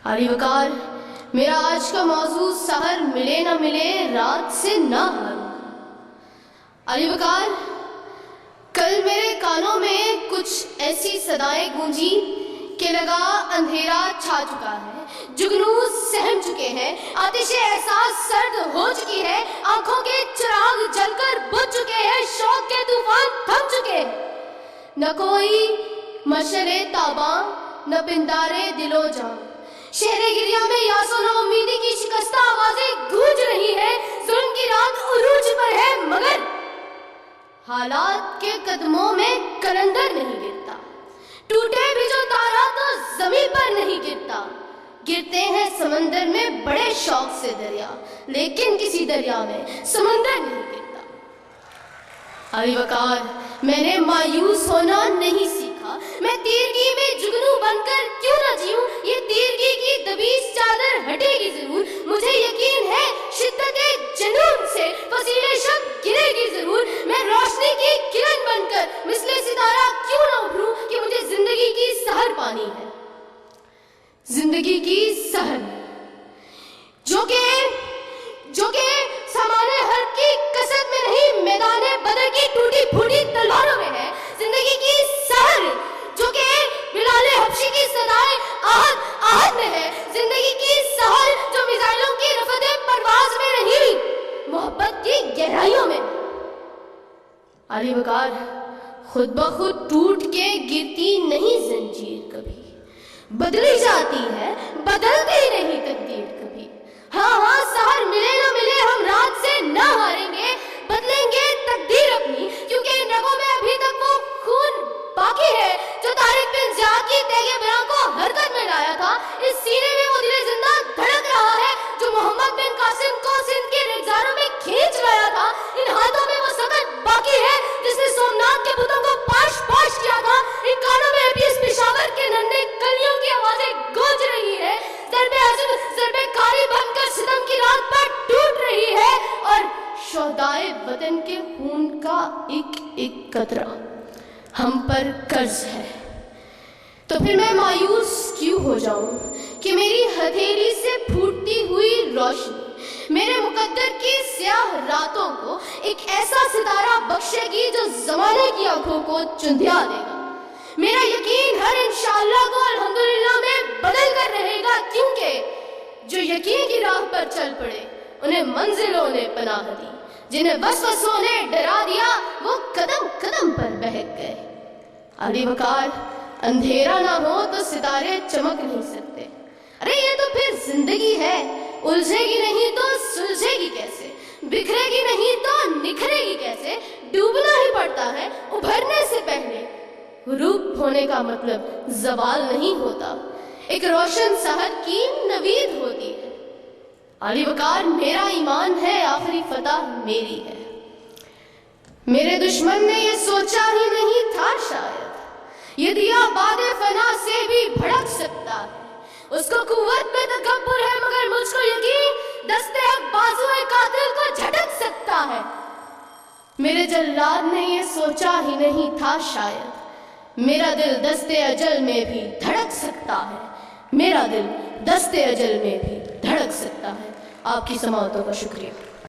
علی وقار، میرا آج کا موضوع سحر ملے نہ ملے رات سے نہ ہاروں۔ علی وقار، کل میرے کانوں میں کچھ ایسی صدائیں گونجی کہ لگا اندھیرا چھا چکا ہے، جگنو سہم چکے ہیں، آتش احساس سرد ہو چکی ہے، آنکھوں کے چراغ جل کر بجھ چکے ہیں، شوق کے طوفان تھم چکے ہیں۔ نہ کوئی مشعل تاباں، نہ پندارے دل و جان، شہر گریا میں یاس و نو امیدی کی شکستہ آوازیں گونج رہی ہیں۔ ظلم کی رات عروج پر ہے مگر حالات کے قدموں میں کلندر نہیں گرتا، ٹوٹے بھی جو تارا تو زمین پر نہیں گرتا۔ گرتے ہیں سمندر میں بڑے شوق سے دریا، لیکن کسی دریا میں سمندر نہیں گرتا۔ علی وقار، میں نے مایوس ہونا نہیں سیکھا، میں تیرگی میں جگنو بن کر کیوں نہ جیوں، یہ تیرگی کی دبیس چادر ہٹے گی ضرور، مجھے یقین ہے شدت جنون سے فصیل شب گرے گی ضرور، میں روشنی کی کرن بن کر مثل ستارہ کیوں نہ ابھروں، کہ مجھے زندگی کی سحر پانی ہے، زندگی کی سحر جو کہ سامان حرب کی کثرت میں نہیں، میدان بدر کی ٹوٹی پھوٹی تلواروں میں ہے، زندگی کی سحر جو کہ بلال حبشی کی صدائے آہت آہت میں ہے، زندگی کی سحر جو میزائلوں کی رفت پرواز میں نہیں، محبت کی گہرائیوں میں۔ علی وقار، خود بخود ٹوٹ کے گرتی نہیں زنجیر کبھی، بدلی جاتی ہے، بدلتی نہیں تقدیر کبھی۔ ہاں سحر ملے نہ ملے ہم رات سے نہ ہاریں گے، بدلیں گے تقدیر اپنی، کیونکہ ان رگوں میں ابھی تک وہ خون باقی ہے جو طارق بن زیاد کی تیغ براں کو حرکت میں لایا تھا، اس سینے میں وہ دل زندہ دھڑک رہا ہے جو محمد بن قاسم کو سندھ کے ریگزاروں میں کھینچ لایا تھا، ان ہاتھوں میں وہ سخت باقی ہے جس نے سومناتھ کے بتوں کو پاش پاش کیا تھا، ان کانوں میں ابھی اس پشاور کے ننھے کلیوں کی آوازیں گونج رہی ہے، ضرب عزم ضرب کاری بن کر ستم کی رات پر ٹوٹ رہی ہے، اور شہدائے وطن کے خون کا ایک ایک قطرہ ہم پر قرض ہے۔ تو پھر میں مایوس کیوں ہو جاؤں کہ میری ہتھیلی سے پھوٹتی ہوئی روشنی میرے مقدر کی سیاہ راتوں کو ایک ایسا ستارہ بخشے گی جو زمانے کی آنکھوں کو چندھیا دے گا۔ میرا یقین ہر انشاءاللہ کو الحمدللہ میں بدل کر رہے گا، کیونکہ جو یقین کی راہ پر چل پڑے انہیں منزلوں نے پناہ دی، جنہیں وسوسوں نے ڈرا دیا وہ قدم قدم پر بہک گئے۔ علی وقار، اندھیرا نہ ہو تو ستارے چمک نہیں سکتے، ارے یہ تو پھر زندگی ہے، الجھے گی نہیں تو سلجھے گی کیسے، بکھرے گی نہیں تو نکھرے گی کیسے، ڈوبنا ہی پڑتا ہے ابھرنے سے پہلے، غروب ہونے کا مطلب زوال نہیں ہوتا، ایک روشن سحر کی نوید ہوتی ہے۔ علی وقار، میرا ایمان ہے آخری فتح میری ہے، میرے دشمن نے یہ سوچا ہی نہیں تھا شاید، یہ دیا بعد فنا سے بھی بھڑک سکتا ہے، اس کو قوت پہ تکبر ہے مگر مجھ کو یقین دستے حق بازوئے قاتل کو جھٹک سکتا ہے، میرے جلاد نے یہ سوچا ہی نہیں تھا شاید، میرا دل دستے اجل میں بھی دھڑک سکتا ہے، میرا دل دستے اجل میں بھی دھڑک سکتا ہے۔ آپ کی سماعتوں کا شکریہ۔